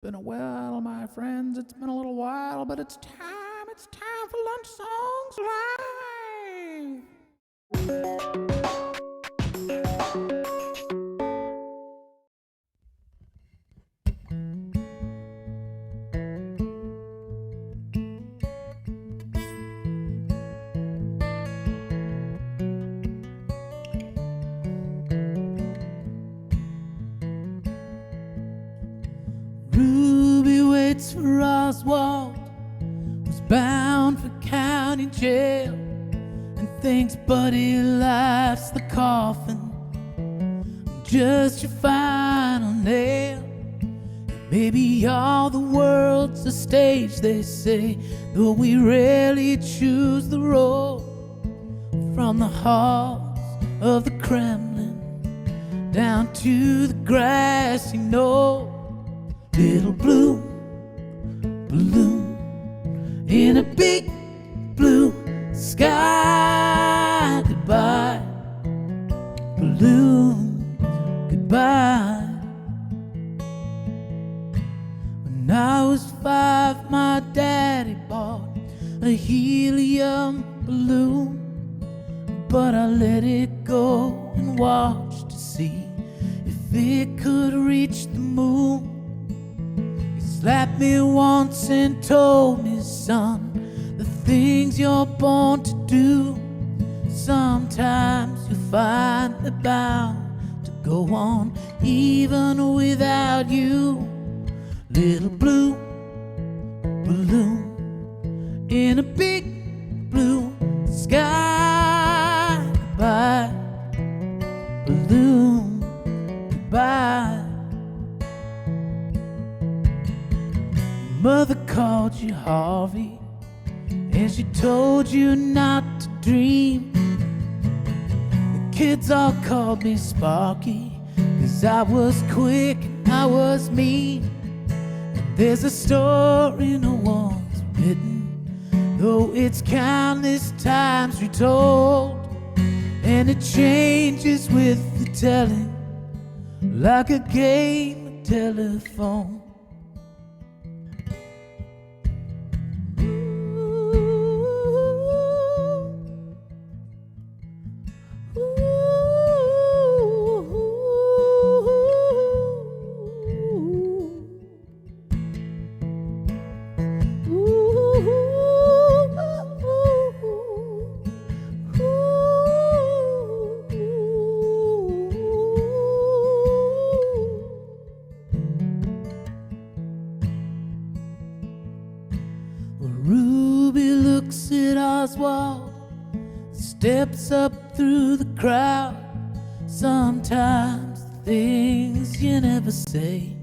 Been a while, my friends. It's been a little while, but it's time. It's time for Lunch Songs Live. Ruby waits for Oswald, was bound for county jail, and thinks Buddy life's the coffin, just your final nail. Maybe all the world's a stage, they say, though we rarely choose the role. From the halls of the Kremlin down to the grassy knoll, little blue balloon in a big blue sky. Goodbye, balloon, goodbye. When I was 5, my daddy bought a helium balloon, but I let it go and watched to see if it could reach the moon. He slapped me once and told me, son, the things you're born to do, sometimes you'll find they're bound to go on even without you. Little blue balloon in a big blue sky. Goodbye, balloon, goodbye. Mother called you Harvey, and she told you not to dream. The kids all called me Sparky, 'cause I was quick and I was mean. And there's a story no one's written, though it's countless times retold, and it changes with the telling, like a game of telephone. Ruby looks at Oswald, steps up through the crowd. Sometimes the things you never say,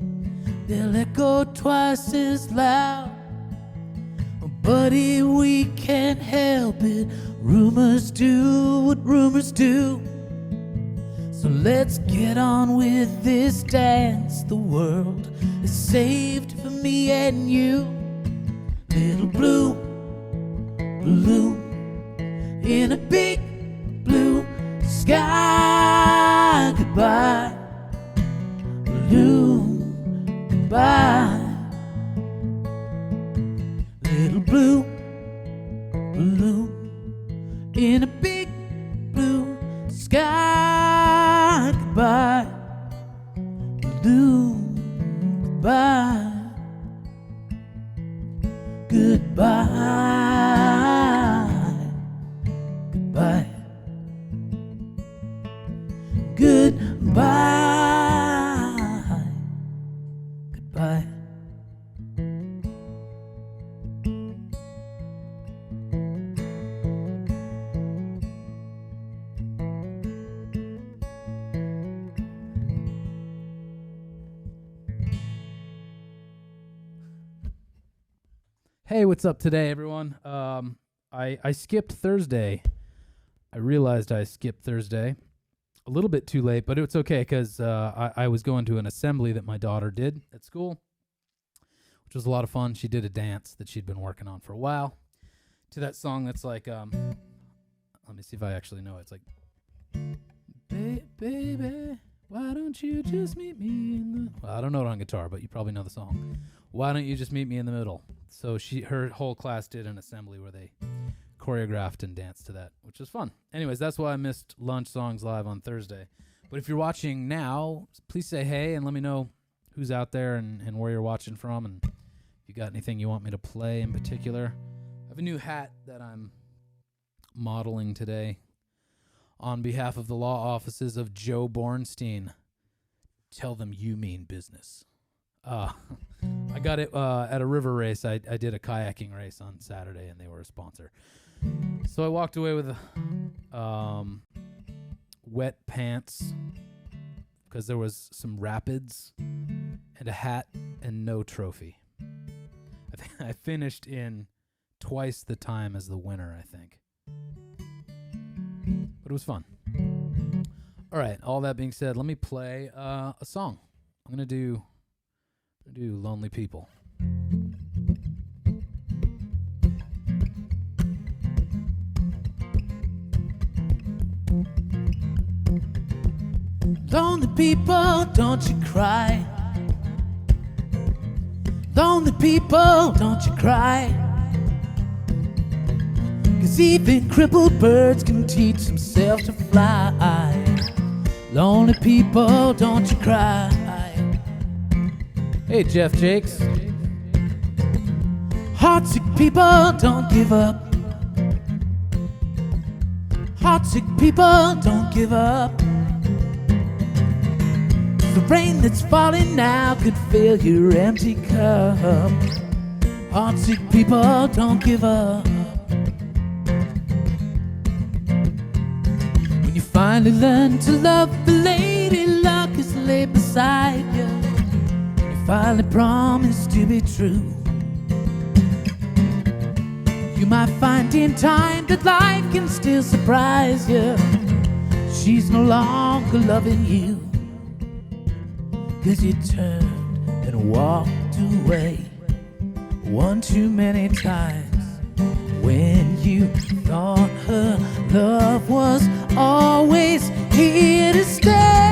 they'll echo twice as loud. Oh, buddy, we can't help it. Rumors do what rumors do. So let's get on with this dance. The world is saved for me and you. Little blue balloon in a big blue sky. Goodbye, balloon, goodbye. Little blue balloon in a big blue sky. Goodbye, balloon, goodbye. Goodbye, goodbye, goodbye, goodbye. Hey, what's up today, everyone? I skipped Thursday. I realized I skipped Thursday a little bit too late, but it's okay because I was going to an assembly that my daughter did at school, which was a lot of fun. She did a dance that she'd been working on for a while to that song that's like, let me see if I actually know it. It's like, baby, Why don't you just meet me in the... Well, I don't know it on guitar, but you probably know the song. Why don't you just meet me in the middle? So her whole class did an assembly where they choreographed and danced to that, which was fun. Anyways, that's why I missed Lunch Songs Live on Thursday. But if you're watching now, please say hey and let me know who's out there and where you're watching from, and if you got anything you want me to play in particular. I have a new hat that I'm modeling today on behalf of the law offices of Joe Bornstein. Tell them you mean business. I got it at a river race. I did a kayaking race on Saturday, and they were a sponsor. So I walked away with wet pants because there was some rapids and a hat and no trophy. I finished in twice the time as the winner, I think. But it was fun. All right, all that being said, let me play a song. I'm going to do Lonely People. Lonely people, don't you cry. Lonely people, don't you cry. 'Cause even crippled birds can teach themselves to fly. Lonely people, don't you cry. Hey, Jeff Jakes. Heartsick people, don't give up. Heartsick people, don't give up. The rain that's falling now could fill your empty cup. Heartsick people, don't give up. When you finally learn to love, the lady luck is laid beside you. You finally promise to be true. You might find in time that life can still surprise you. She's no longer loving you. 'Cause you turned and walked away one too many times when you thought her love was always here to stay.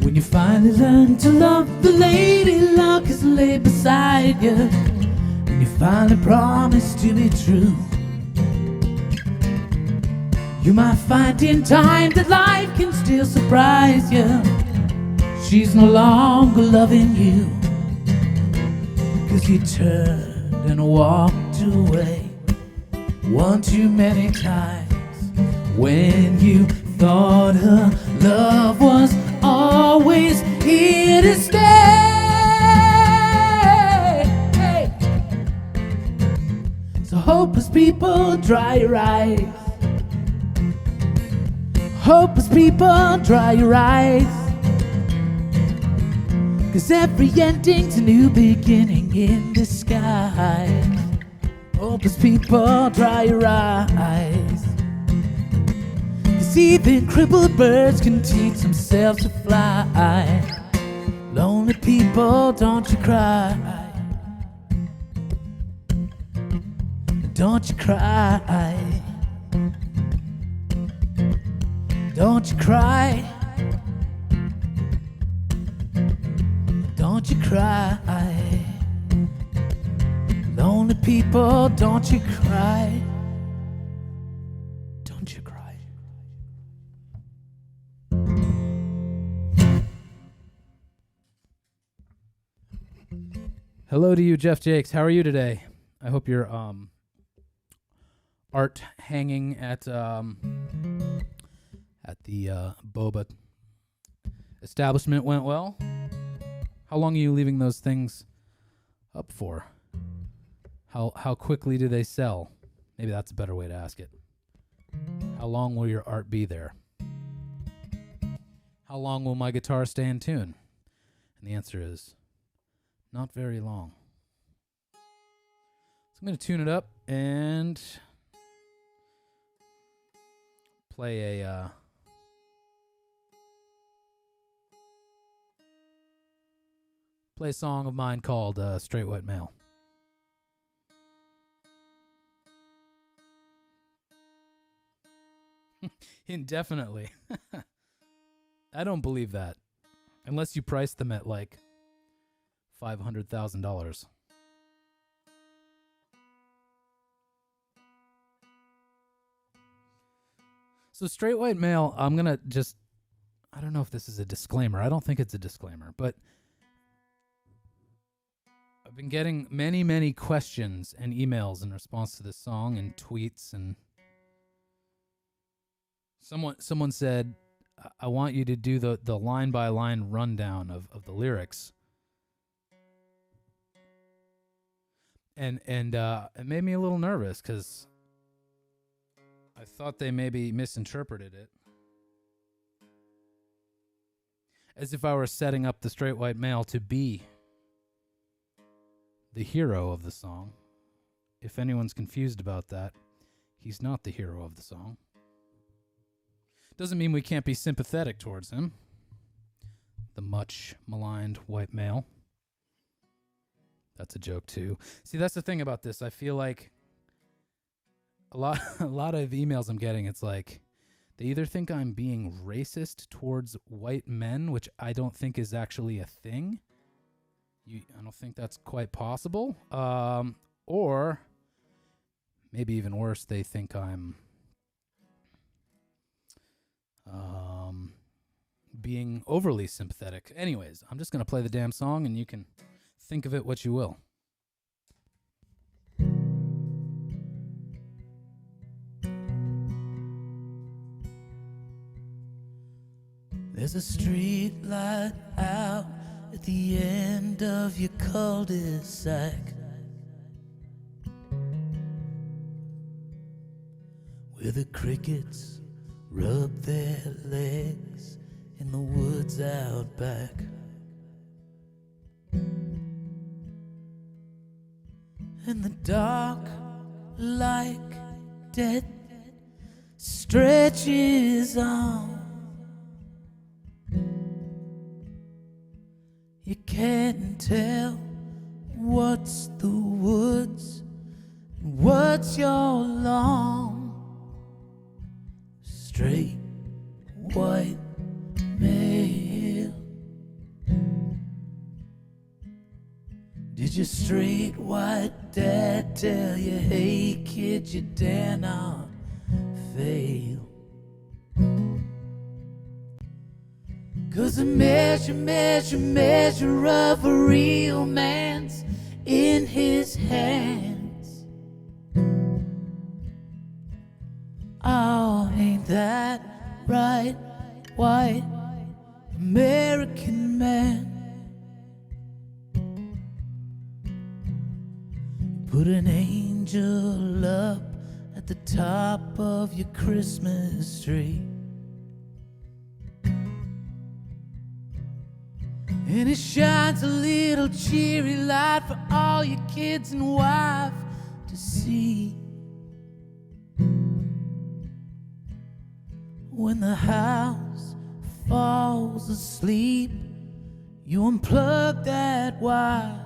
When you finally learn to love, the lady luck is laid beside you. When you finally promise to be true, you might find in time that life can still surprise you. She's no longer loving you, 'cause you turned and walked away one too many times when you thought her love was always here to stay. So hopeless people, dry your eyes. Hopeless people, dry your eyes. 'Cause every ending's a new beginning in disguise. Hopeless people, dry your eyes. 'Cause even crippled birds can teach themselves to fly. Lonely people, don't you cry. Don't you cry. Don't you cry. Don't you cry. Lonely people, don't you cry. Don't you cry. Hello to you, Jeff Jakes. How are you today? I hope your art hanging at the boba establishment went well. How long are you leaving those things up for? How quickly do they sell? Maybe that's a better way to ask it. How long will your art be there? How long will my guitar stay in tune? And the answer is not very long. I'm going to tune it up and play a song of mine called Straight White Male. Indefinitely. I don't believe that. Unless you price them at like $500,000. So Straight White Male, I'm going to just, I don't know if this is a disclaimer. I don't think it's a disclaimer, but I've been getting many, many questions and emails in response to this song and tweets, and someone said, I want you to do the line-by-line rundown of the lyrics. And it made me a little nervous because I thought they maybe misinterpreted it. As if I were setting up the straight white male to be the hero of the song. If anyone's confused about that, he's not the hero of the song. Doesn't mean we can't be sympathetic towards him. The much maligned white male. That's a joke too. See, that's the thing about this. I feel like a lot of emails I'm getting, it's like they either think I'm being racist towards white men, which I don't think is actually a thing. I don't think that's quite possible. Or maybe even worse, they think I'm being overly sympathetic. Anyways, I'm just going to play the damn song and you can think of it what you will. There's a street light out at the end of your cul-de-sac, where the crickets rub their legs in the woods out back. And the dark, like death, stretches on. You can't tell what's the woods and what's your long, straight white male. Did your straight white dad tell you, hey kid, you dare not fail? 'Cause the measure of a real man's in his hands. Oh, ain't that right, white American man? You put an angel up at the top of your Christmas tree, and it shines a little cheery light for all your kids and wife to see. When the house falls asleep, you unplug that wire,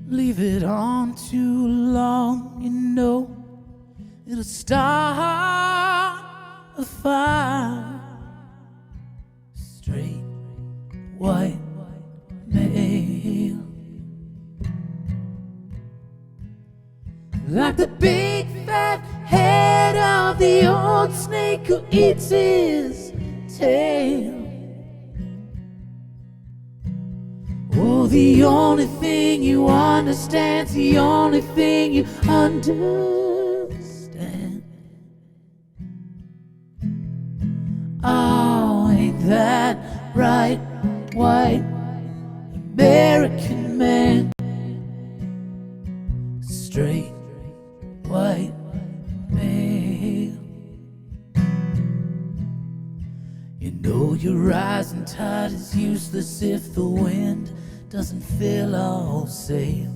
leave it on too long, you know it'll start a fire. Straight white male, like the big fat head of the old snake who eats his tail. Oh, the only thing you understand's the only thing you understand. Oh, ain't that right, white American man? Straight white male. You know your rising tide is useless if the wind doesn't fill all sails.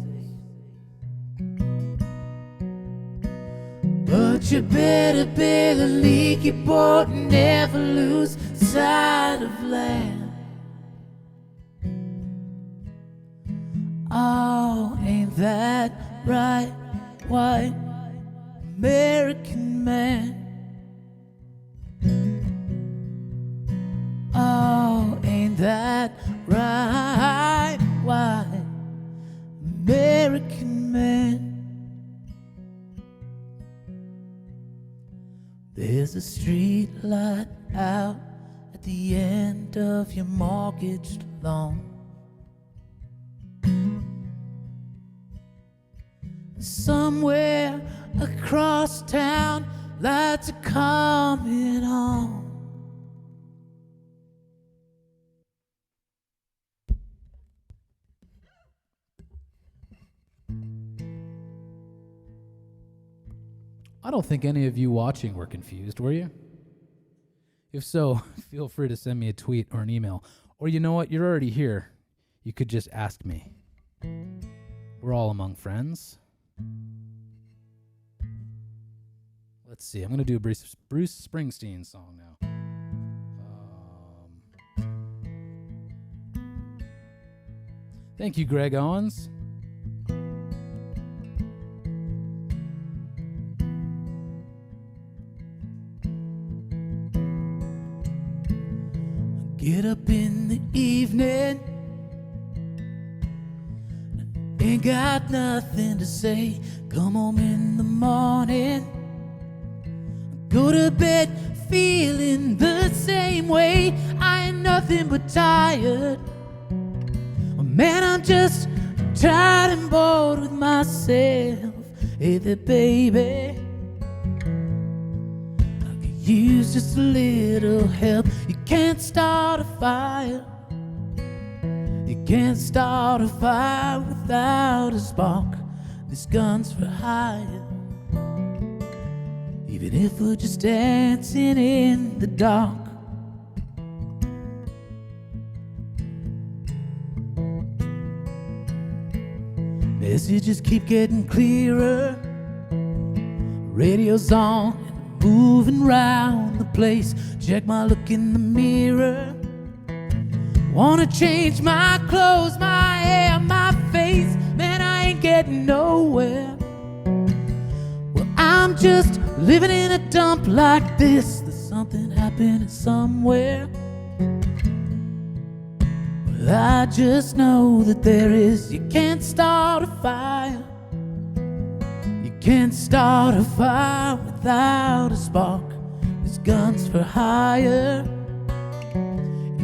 But you better build a leaky boat and never lose sight of land. Oh, ain't that right, white American man? Oh, ain't that right, white American man? There's a street light out at the end of your mortgaged loan. Somewhere across town, lights are coming on. I don't think any of you watching were confused, were you? If so, feel free to send me a tweet or an email. Or you know what? You're already here. You could just ask me. We're all among friends. Let's see. I'm going to do a Bruce Springsteen song now. Thank you, Greg Owens. Get up in the evening, ain't got nothing to say. Come home in the morning, go to bed feeling the same way. I ain't nothing but tired. Oh, man, I'm just tired and bored with myself. Hey there, baby, I could use just a little help. You can't start a fire. You can't start a fire without a spark. This gun's for hire. Even if we're just dancing in the dark. Messages keep getting clearer. Radio's on and moving round the place. Check my look in the mirror. Wanna change my clothes, my hair, my face. Man, I ain't getting nowhere. Well, I'm just living in a dump like this. There's something happening somewhere. Well, I just know that there is. You can't start a fire. You can't start a fire without a spark. This gun's for hire.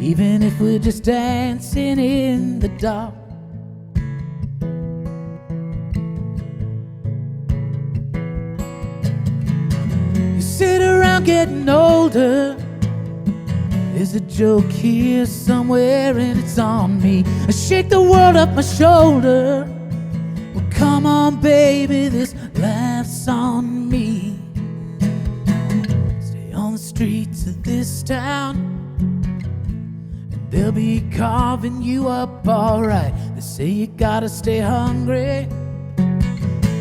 Even if we're just dancing in the dark. You sit around getting older. There's a joke here somewhere and it's on me. I shake the world up my shoulder. Well, come on, baby, this laugh's on me. Stay on the streets of this town. They'll be carving you up alright. They say you gotta stay hungry.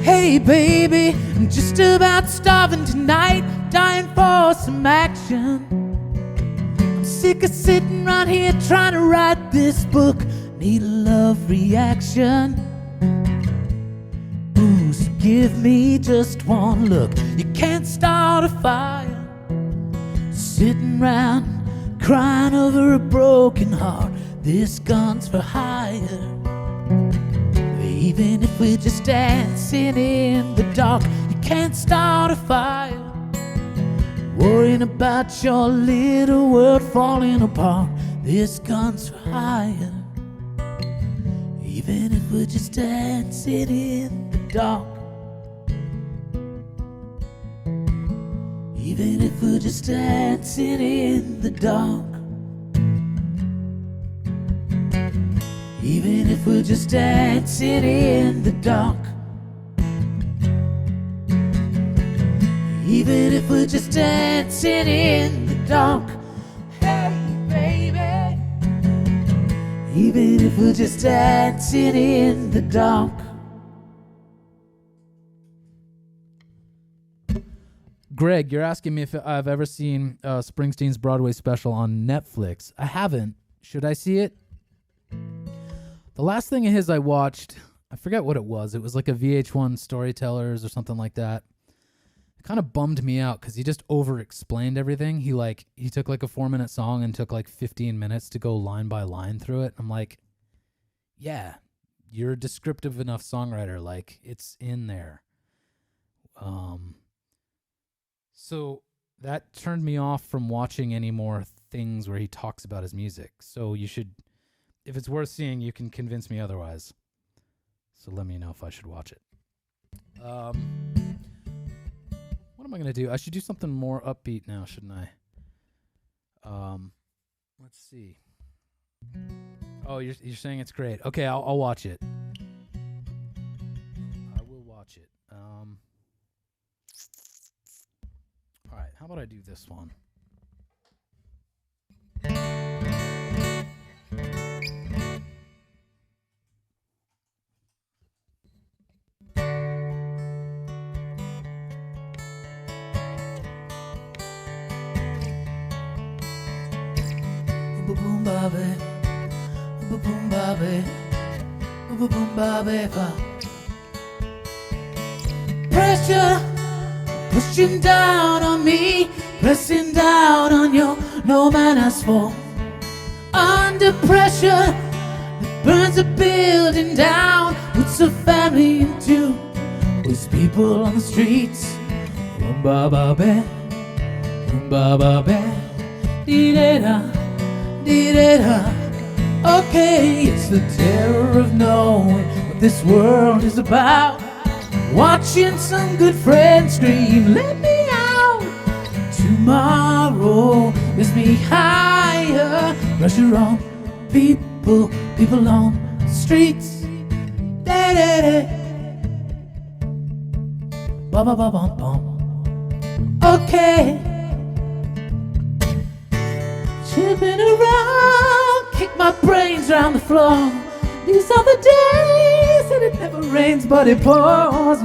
Hey baby, I'm just about starving tonight, dying for some action. I'm sick of sitting around here trying to write this book. Need a love reaction. Ooh, so give me just one look. You can't start a fire sitting around crying over a broken heart. This gun's for hire. Even if we're just dancing in the dark. You can't start a fire worrying about your little world falling apart. This gun's for hire. Even if we're just dancing in the dark. Even if we're just dancing in the dark. Even if we're just dancing in the dark. Even if we're just dancing in the dark. Hey baby. even if we're just dancing in the dark. Greg, you're asking me if I've ever seen Springsteen's Broadway special on Netflix. I haven't. Should I see it? The last thing of his I watched, I forget what it was. It was like a VH1 Storytellers or something like that. It kind of bummed me out because he just over-explained everything. He took like a 4-minute song and took like 15 minutes to go line by line through it. I'm like, yeah, you're a descriptive enough songwriter. Like, it's in there. So that turned me off from watching any more things where he talks about his music. So you should, if it's worth seeing, you can convince me otherwise. So let me know if I should watch it. What am I going to do? I should do something more upbeat now, shouldn't I? Let's see. Oh, you're saying it's great. Okay, I'll watch it. I will watch it. All right, how about I do this one? Boom babe, boom babe, boom babe. Pressure pushing down on me, pressing down on you. No man has fall. Under pressure that burns a building down, puts a family into, puts people on the streets. Boom babe, boom babe, dee-da-da. Okay, it's the terror of knowing what this world is about. Watching some good friends scream, let me out. Tomorrow lift me higher. Pressure on people on the streets. Okay. Chipping around, kick my brains round the floor. These are the days that it never rains but it pours.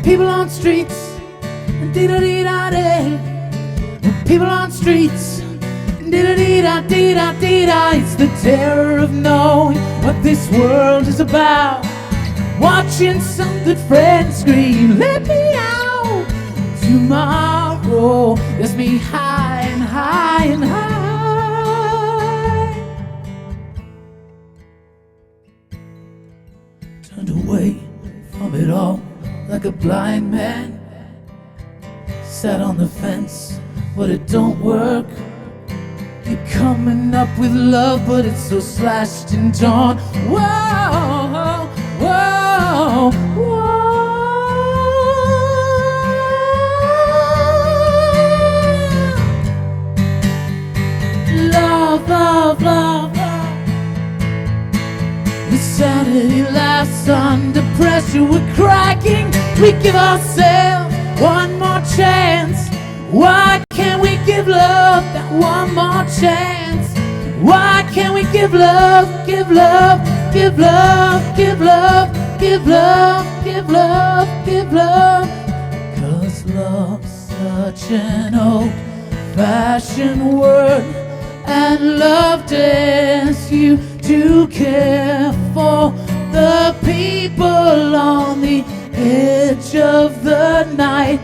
People on streets, people on streets, it's the terror of knowing what this world is about. Watching some good friends scream, let me out. Tomorrow gets me high and high and high. Turned away from it all like a blind man. Sat on the fence, but it don't work. You're coming up with love, but it's so slashed and torn. Whoa, whoa, whoa. Love, love, love, love. The Saturday laughs under pressure. We're cracking. We give ourselves one more chance. Why can't we give love that one more chance? Why can't we give love, give love, give love, give love, give love, give love, give love? 'Cause love's such an old-fashioned word, and love dares you to care for the people on the edge of the night.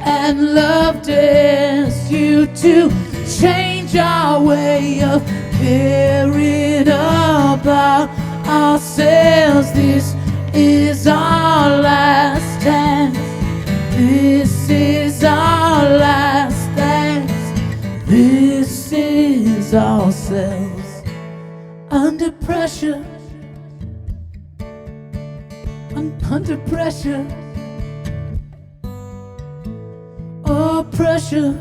And love dares you to change our way of caring about ourselves. This is our last dance. This is our last dance. This is ourselves under pressure. Under pressure. Oh, pressure.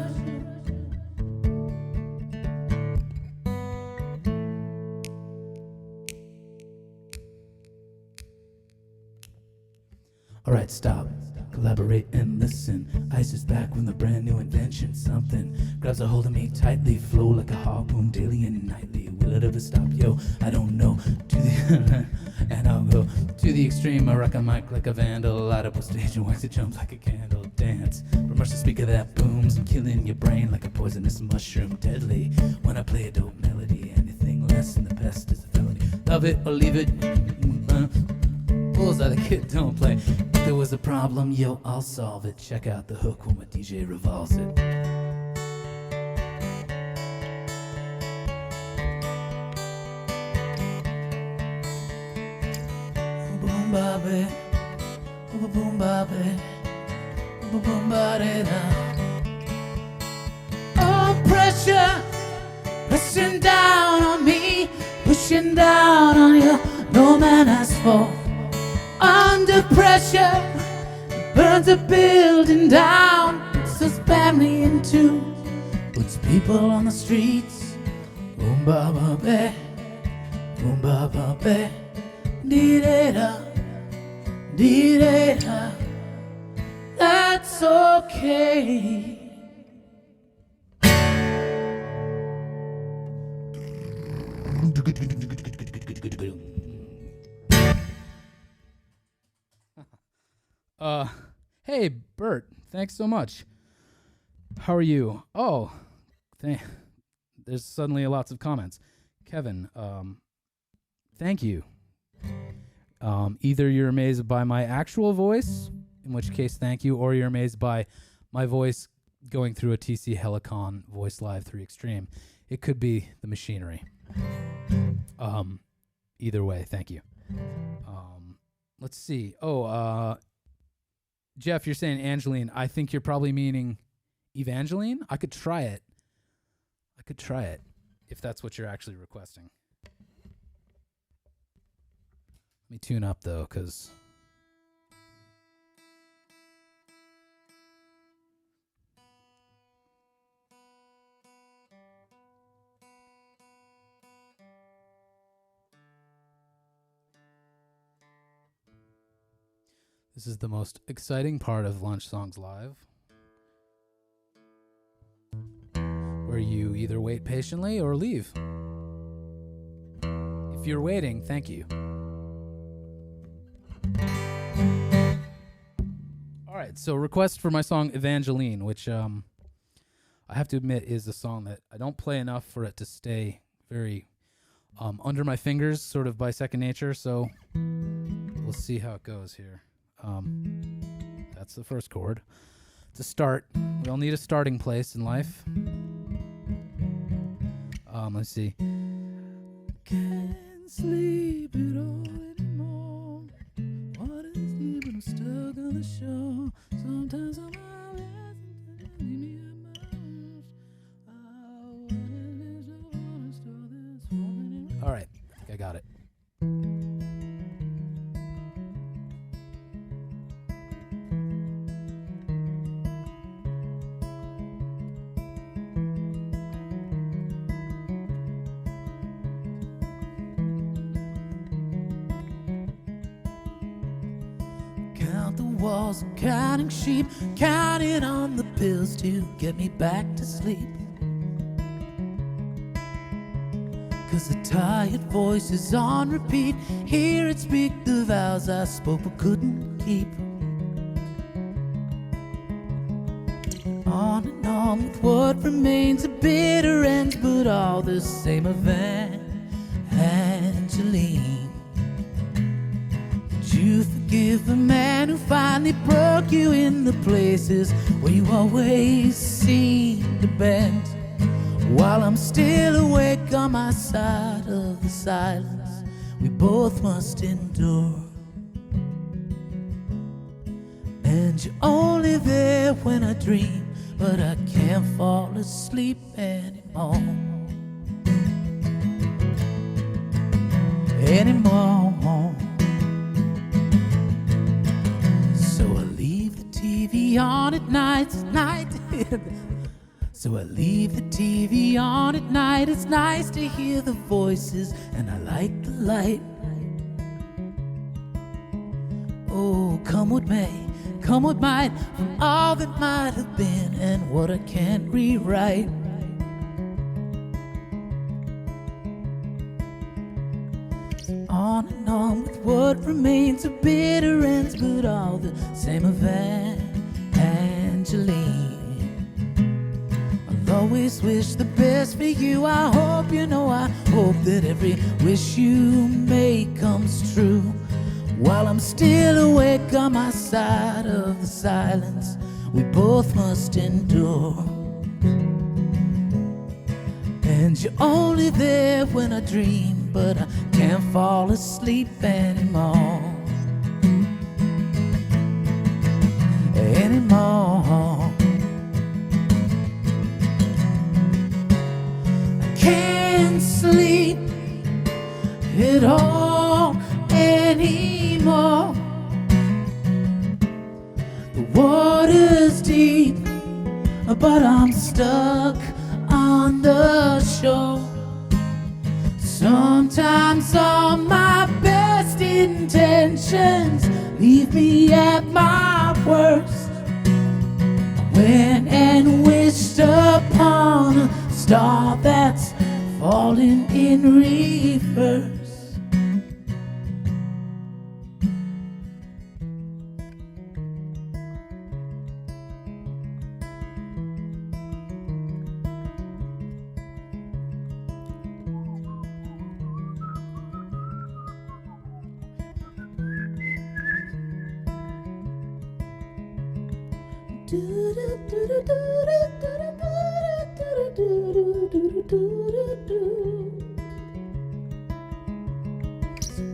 All right, stop. collaborate and listen. Ice is back with a brand new invention. Something grabs a hold of me tightly, flow like a harpoon daily and nightly. Will it ever stop? Yo, I don't know. To the and I'll go to the extreme. I rock a mic like a vandal, light up a stage and wax it jump like a candle. Dance from rush the speaker that booms and killing your brain like a poisonous mushroom. Deadly when I play a dope melody. Anything less than the best is a felony. Love it or leave it. Bullseye, the kid don't play. If there was a problem, yo, I'll solve it. Check out the hook when my DJ revolves it. Boom baby, boom baby, boom baby. Oh, pressure pressing down on me, pushing down on you. No man has fall. Under pressure, burns a building down, puts his family in two, puts people on the streets. Boom ba ba ba, boom ba ba ba, dee-da, dee-da. That's okay. Hey, Bert, thanks so much. How are you? Oh, there's suddenly lots of comments. Kevin, thank you. Either you're amazed by my actual voice, in which case thank you, or you're amazed by my voice going through a TC Helicon Voice Live 3 Extreme. It could be the machinery. Either way, thank you. Let's see. Jeff, you're saying Angeline. I think you're probably meaning Evangeline. I could try it. If that's what you're actually requesting. Let me tune up, though, because... This is the most exciting part of Lunch Songs Live, where you either wait patiently or leave. If you're waiting, thank you. All right, so request for my song Evangeline, which I have to admit is a song that I don't play enough for it to stay very under my fingers, sort of by second nature, so we'll see how it goes here. That's the first chord. To start, we all need a starting place in life. Let's see. Can't sleep at all anymore. What is deep when I'm stuck on the shore? Sometimes I'm leave me all right, I think I got it. Count the walls, counting sheep, counting on the pills to get me back to sleep. 'Cause the tired voice is on repeat. Hear it speak the vows I spoke but couldn't keep. On and on with what remains of bitter ends, but all the same Evangeline. Did you forgive the man who finally broke you in the places where you always seem to bend? While I'm still awake on my side of the silence we both must endure. And you're only there when I dream, but I can't fall asleep anymore. So I leave the TV on at night. So I leave the TV on at night. It's nice to hear the voices, and I like the light. Oh, come what may, come what might, from all that might have been and what I can't rewrite. So on and on with what remains of bitter ends, but all the same of Angeline. I'll always wish the best for you. I hope you know, I hope that every wish you make comes true. While I'm still awake on my side of the silence we both must endure. And you're only there when I dream, but I can't fall asleep anymore. I can't sleep at all anymore. The water's deep, but I'm stuck on the shore. Sometimes all my best intentions leave me at my worst, when and wished upon a star that's falling in reverse.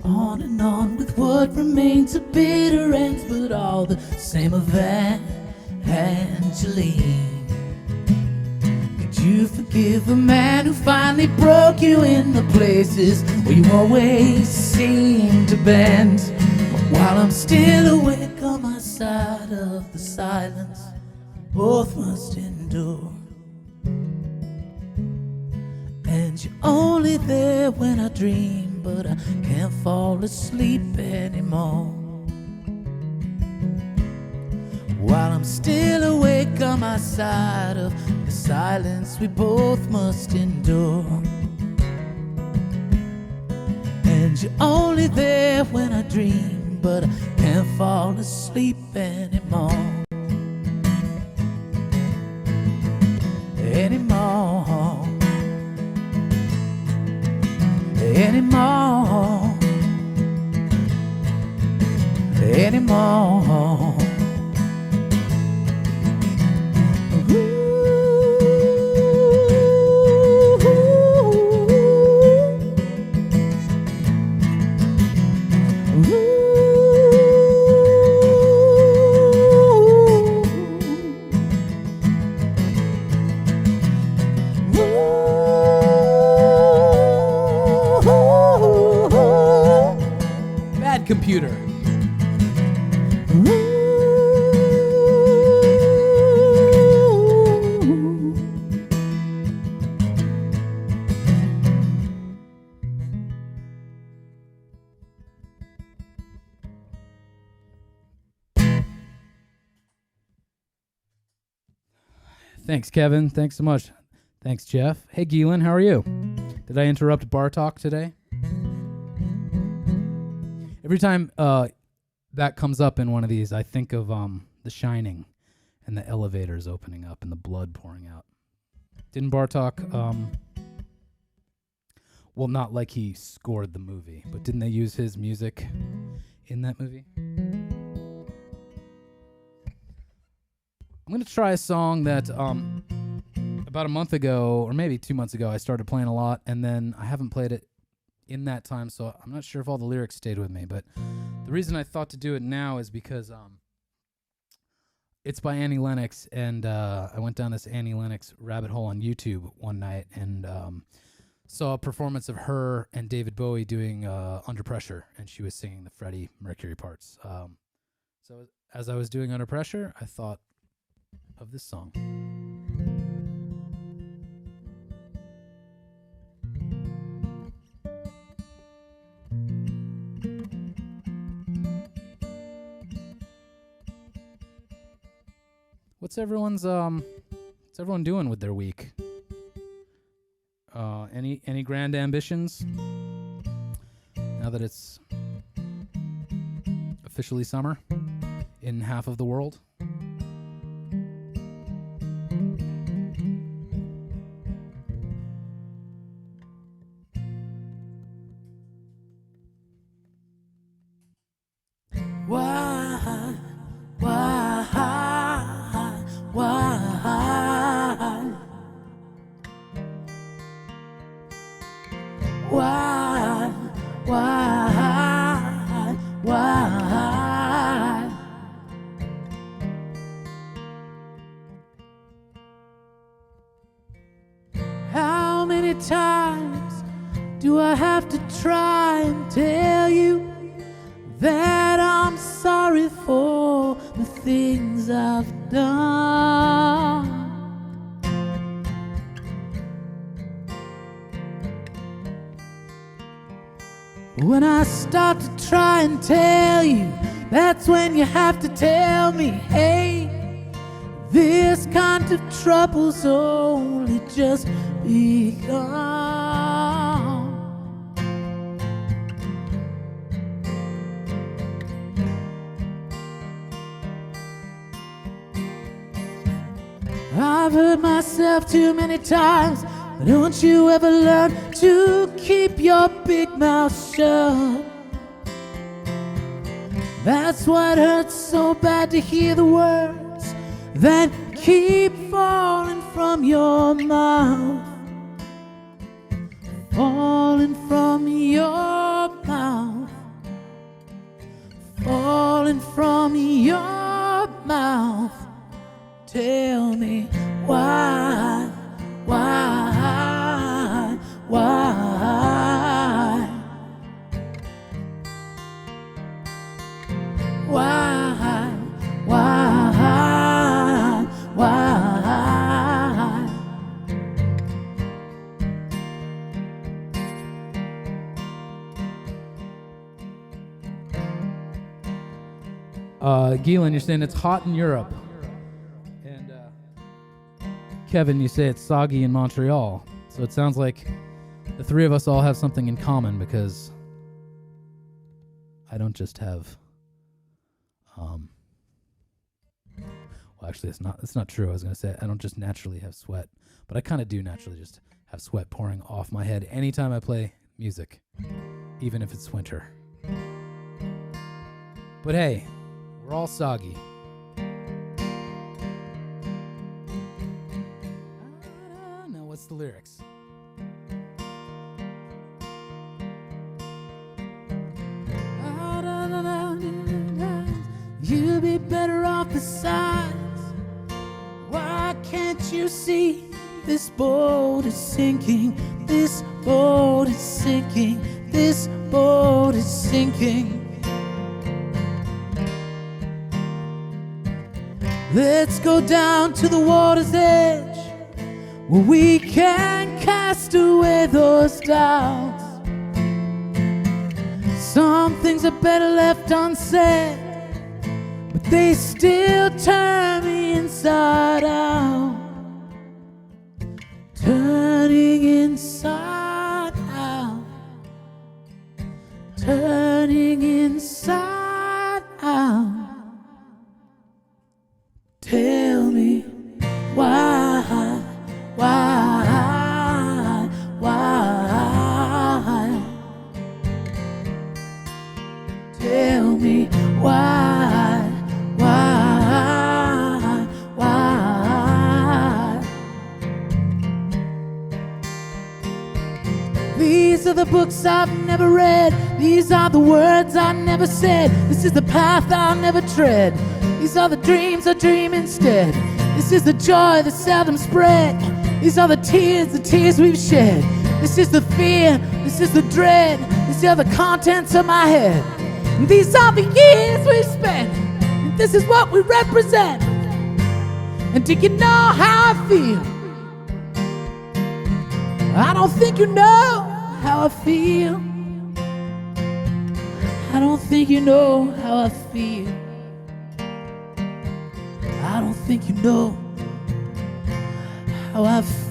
On and on with what remains of bitter ends, but all the same of Angeline. Could you forgive a man who finally broke you in the places where you always seem to bend? While I'm still awake on my side of the silence both must endure. And you're only there when I dream, but I can't fall asleep anymore. While I'm still awake on my side of the silence we both must endure. And you're only there when I dream, but I can't fall asleep anymore. Anymore. Anymore. Anymore. Computer. Thanks, Kevin. Thanks so much. Thanks, Jeff. Hey, Gielan, how are you? Did I interrupt bar talk today? Every time that comes up in one of these, I think of The Shining and the elevators opening up and the blood pouring out. Didn't Bartok, well, not like he scored the movie, but didn't they use his music in that movie? I'm going to try a song that about a month ago, or maybe 2 months ago, I started playing a lot, and then I haven't played it in that time, so I'm not sure if all the lyrics stayed with me, but the reason I thought to do it now is because it's by Annie Lennox, and I went down this Annie Lennox rabbit hole on YouTube one night and saw a performance of her and David Bowie doing Under Pressure, and she was singing the Freddie Mercury parts. So as I was doing Under Pressure, I thought of this song. What's everyone's what's everyone doing with their week? Any grand ambitions? Now that it's officially summer in half of the world. Why? How many times do I have to try and tell you that I'm sorry for the things I've done? When I start to try and tell you, that's when you have to tell me, hey, this kind of trouble's only just begun. I've heard myself too many times, but don't you ever learn to keep your big mouth shut? That's what hurts so bad, to hear the words that keep falling from your mouth, falling from your mouth, falling from your mouth. Tell me why, why, why, why, why? Galen, you're saying it's hot in Europe. Kevin, you say it's soggy in Montreal. So it sounds like the three of us all have something in common, because I don't just have well, actually it's not true. I was going to say I don't just naturally have sweat, but I kind of do naturally just have sweat pouring off my head anytime I play music, even if it's winter. But hey, we're all soggy. What's the lyrics? You'd be better off besides. Why can't you see this boat is sinking? This boat is sinking. This boat is sinking. Let's go down to the water's edge, where we can cast away those doubts. Some things are better left unsaid, but they still turn me inside out. Turning inside out. Turning inside out. Tell me why, why, why? Tell me why, why, why? These are the books I've never read. These are the words I never said. This is the path I'll never tread. These are the dreams I dream instead. This is the joy that seldom spread. These are the tears we've shed. This is the fear, this is the dread. These are the contents of my head. And these are the years we've spent. And this is what we represent. And do you know how I feel? I don't think you know how I feel. I don't think you know how I feel. I don't think you know how I feel.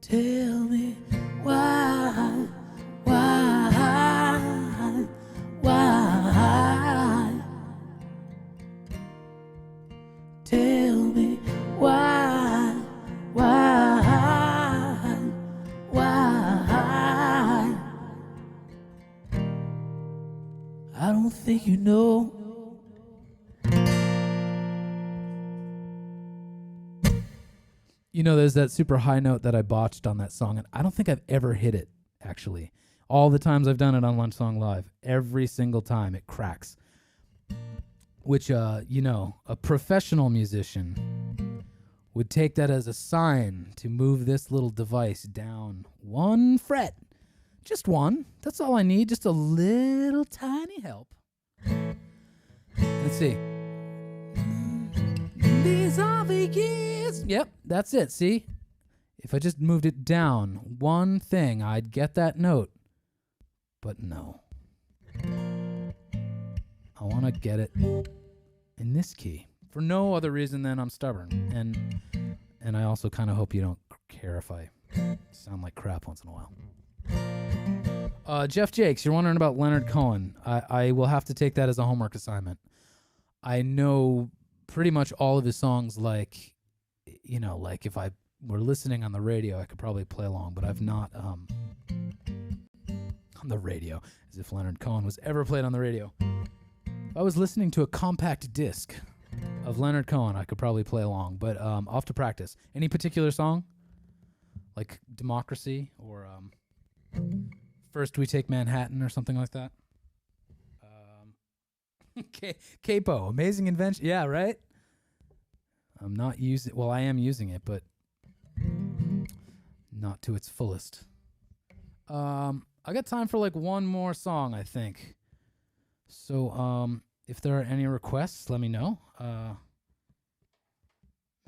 Tell me why. Tell me why. I don't think you know. You know, there's that super high note that I botched on that song, and I don't think I've ever hit it, actually. All the times I've done it on Lunch Song Live, every single time it cracks. Which, you know, a professional musician would take that as a sign to move this little device down one fret. Just one. That's all I need. Just a little tiny help. Let's see. These are the years. Yep, that's it. See? If I just moved it down one thing, I'd get that note. But no. I want to get it in this key for no other reason than I'm stubborn. And I also kind of hope you don't care if I sound like crap once in a while. Jeff Jakes, you're wondering about Leonard Cohen. I will have to take that as a homework assignment. I know pretty much all of his songs, like, you know, like if I were listening on the radio, I could probably play along, but I've not on the radio, as if Leonard Cohen was ever played on the radio. If I was listening to a compact disc of Leonard Cohen, I could probably play along, but I'll have to practice. Any particular song? Like Democracy or First We Take Manhattan or something like that? Capo, Amazing Invention. Yeah, right? I'm not using... Well, I am using it, but not to its fullest. I got time for like one more song, I think. So, if there are any requests, let me know.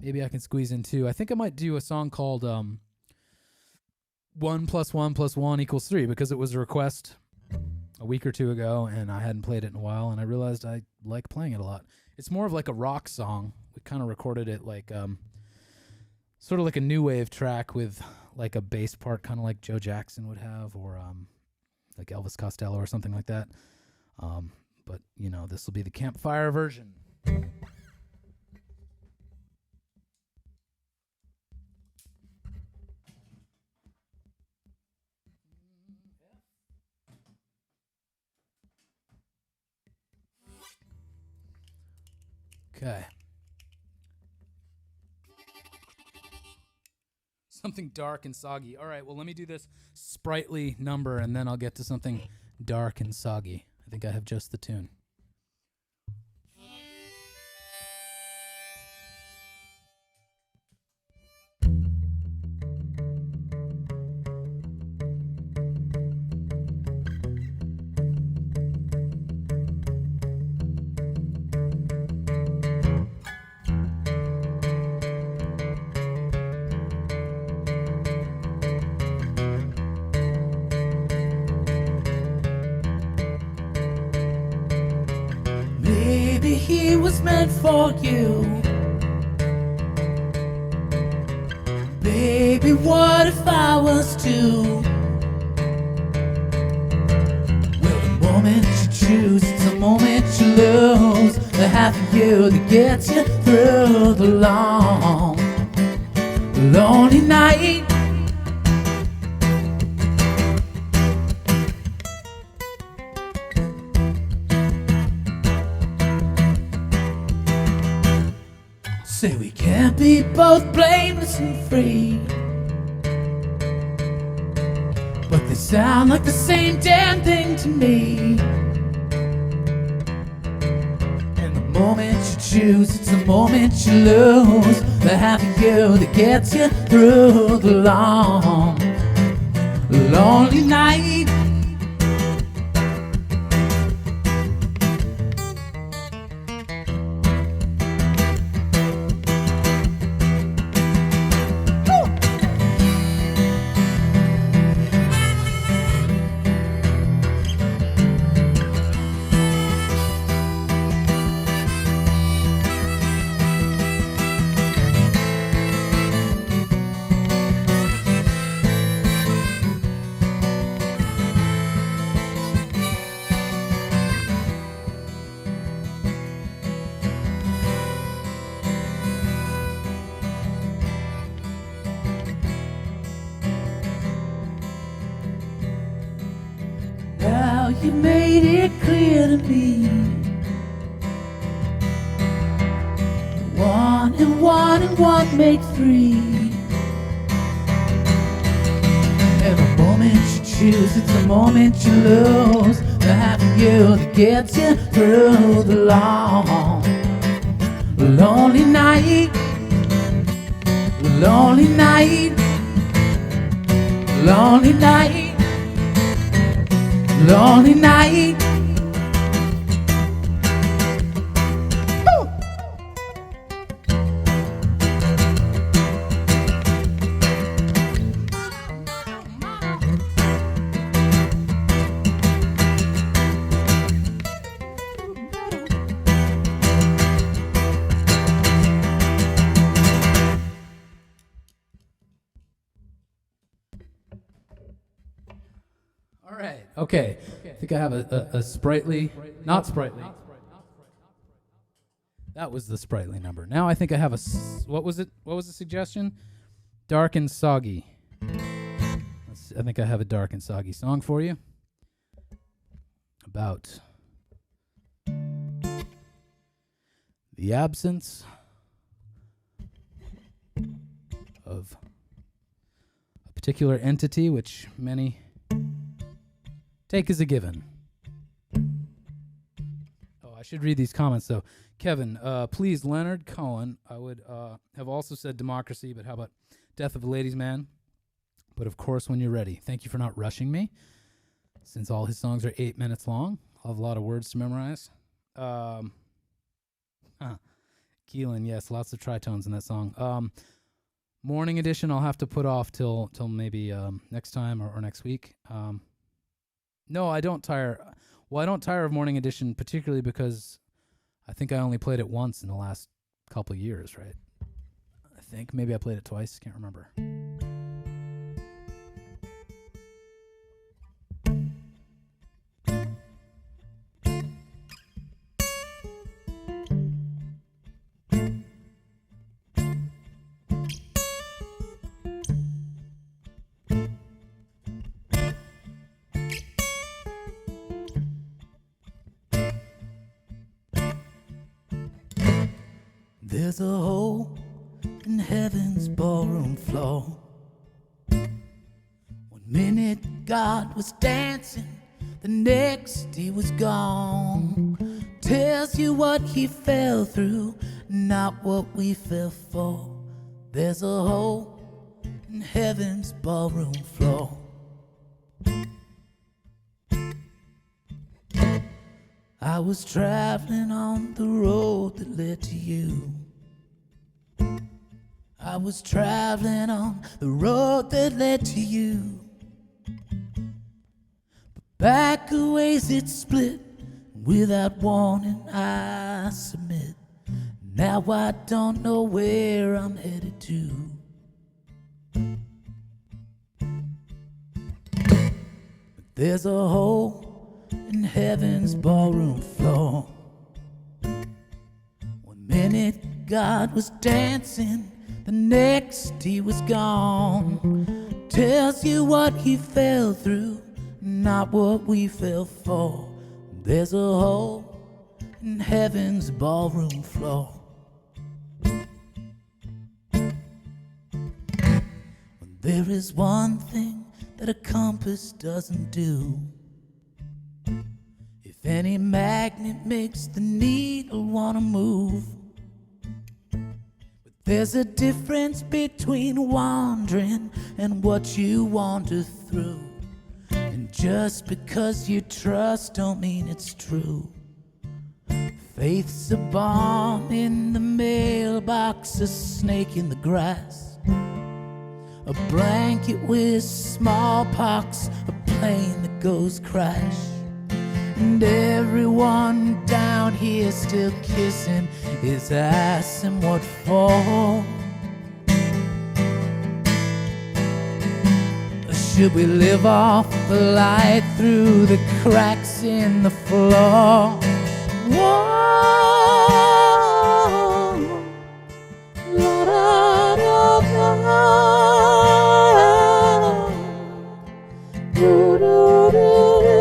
Maybe I can squeeze in two. I think I might do a song called 1 + 1 + 1 = 3 because it was a request a week or two ago, and I hadn't played it in a while, and I realized I like playing it a lot. It's more of like a rock song. We kind of recorded it like sort of like a new wave track with like a bass part, kind of like Joe Jackson would have, or like Elvis Costello or something like that. But, you know, this will be the campfire version. Okay. Something dark and soggy. All right, well, let me do this sprightly number, and then I'll get to something dark and soggy. I think I have just the tune. He was meant for you. Baby, what if I was too? Well, the moment you choose, it's the moment you lose. The half of you that gets you through the long, lonely night. Say we can't be both blameless and free, but they sound like the same damn thing to me. And the moment you choose, it's the moment you lose. The half of you that gets you through the long, lonely night. you made it clear to me. One and one make three. Every moment you choose, it's a moment you lose. The half of you that gets you through the long, lonely night, lonely night, lonely night, lonely night. All right. Okay. I think I have a sprightly, not sprightly. That was the sprightly number. Now I think I have what was it? What was the suggestion? Dark and soggy. I think I have a dark and soggy song for you about the absence of a particular entity which many take as a given. Oh, I should read these comments though. Kevin, please, Leonard Cohen. I would have also said democracy, but how about Death of a Ladies' Man? But of course, when you're ready. Thank you for not rushing me, since all his songs are 8 minutes long. I'll have a lot of words to memorize. Keelan, yes, lots of tritones in that song. Morning edition, I'll have to put off till maybe next time or next week. No, I don't tire. Well, I don't tire of Morning Edition, particularly because I think I only played it once in the last couple of years, right? I think maybe I played it twice. Can't remember. There's a hole in heaven's ballroom floor. 1 minute God was dancing, the next he was gone. Tells you what he fell through, not what we fell for. There's a hole in heaven's ballroom floor. I was traveling on the road that led to you. I was traveling on the road that led to you. But back a ways it split. Without warning I submit. Now I don't know where I'm headed to. But there's a hole in heaven's ballroom floor. 1 minute God was dancing, the next he was gone. Tells you what he fell through, not what we fell for. There's a hole in heaven's ballroom floor. There is one thing that a compass doesn't do. If any magnet makes the needle wanna move. But there's a difference between wandering and what you wander through. And just because you trust don't mean it's true. Faith's a bomb in the mailbox, a snake in the grass, a blanket with smallpox, a plane that goes crash. And everyone down here still kissing his ass, and what for? Should we live off the light through the cracks in the floor? Whoa, la, da, da, da. Do, do, do, do,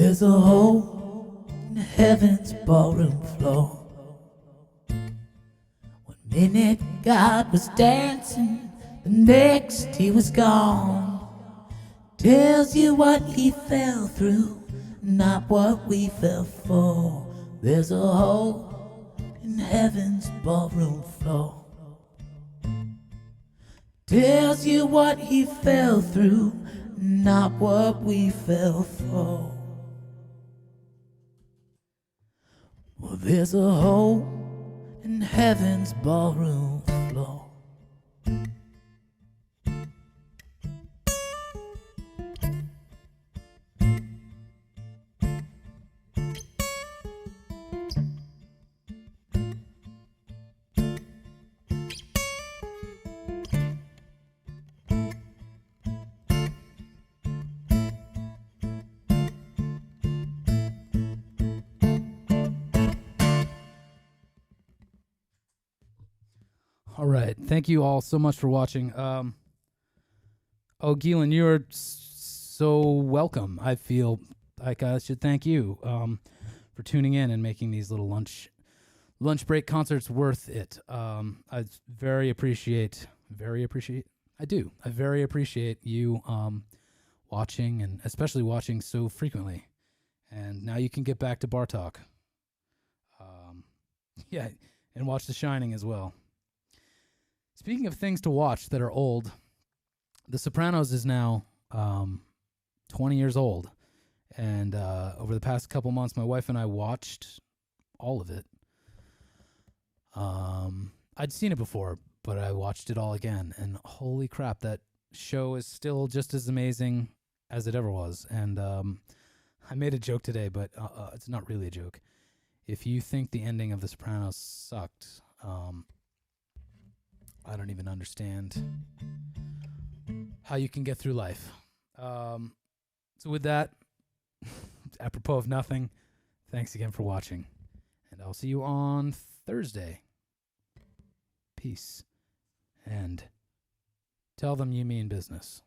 there's a hole in heaven's ballroom floor. One minute God was dancing, the next he was gone. Tells you what he fell through, not what we fell for. There's a hole in heaven's ballroom floor. Tells you what he fell through, not what we fell for. Well, there's a hole in heaven's ballroom floor. All right. Thank you all so much for watching. Gillen, you're so welcome. I feel like I should thank you for tuning in and making these little lunch break concerts worth it. I very appreciate you watching, and especially watching so frequently. And now you can get back to bar talk. Yeah, and watch The Shining as well. Speaking of things to watch that are old, The Sopranos is now 20 years old. And over the past couple months, my wife and I watched all of it. I'd seen it before, but I watched it all again. And holy crap, that show is still just as amazing as it ever was. And I made a joke today, but it's not really a joke. If you think the ending of The Sopranos sucked, I don't even understand how you can get through life. So with that, apropos of nothing, thanks again for watching. And I'll see you on Thursday. Peace. And tell them you mean business.